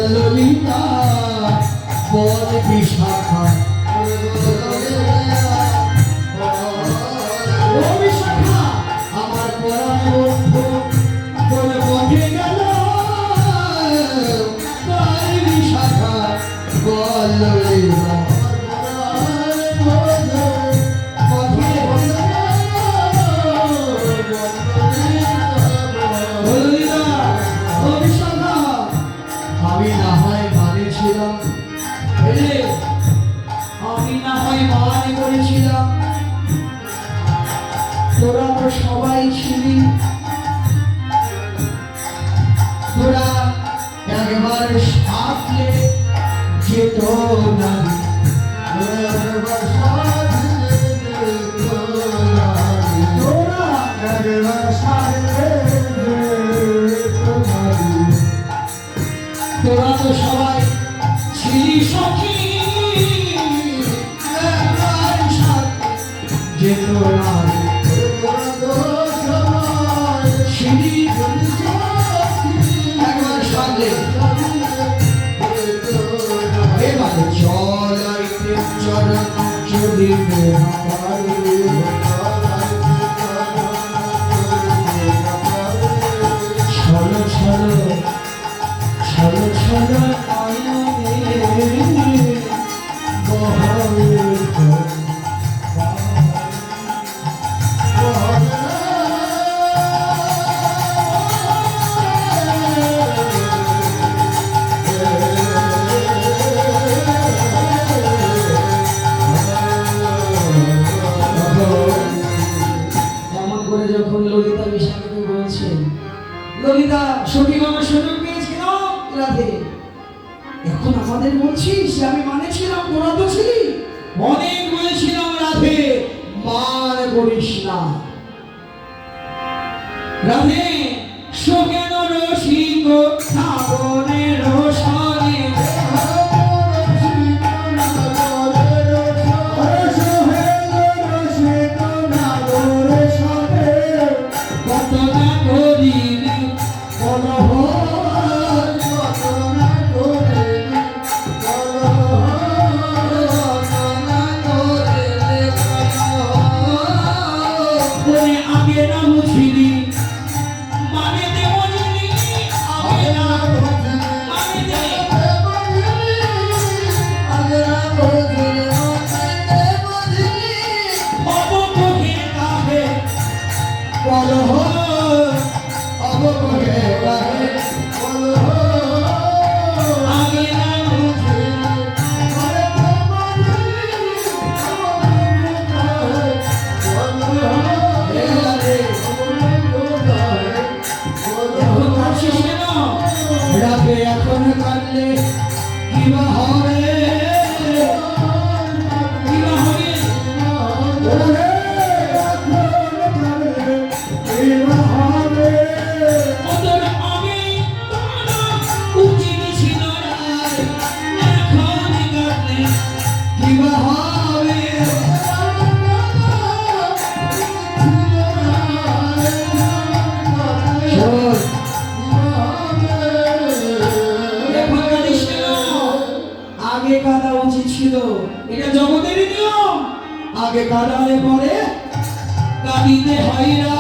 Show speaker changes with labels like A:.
A: ললিতা বল বিশাখা আমার পরাণ বন্ধু বলে পথে গেল বিশাখা বল ললিতা আমি না হয় মানে করেছিলাম তোরা তো সবাই ছিলি তোরা একবার সাথে যেত না তোরা তো সবাই ছিলি সখী যে তোরা ছিলি একবার সাথে এবার চলাইতে চরণ যদি ছলো ছলো ছলো ছলো যখন ললিতা বিশাখাকে বলছে ললিতা সখী আমার সুযোগ পেয়েছিল রাধে এখন আমাদের বলছিস যে আমি মানেছিলাম তোরা তো ছিলি অনেক বলেছিলাম রাধে মান করিস না রাধে সখেন রসিক শ্রাবণের রসনে এখন কাটলে কিবা হবে আগে কাঁদা উচিত ছিল এটা জগতের নিয়ম আগে কাঁদালে পরে কাঁদিতে হয় না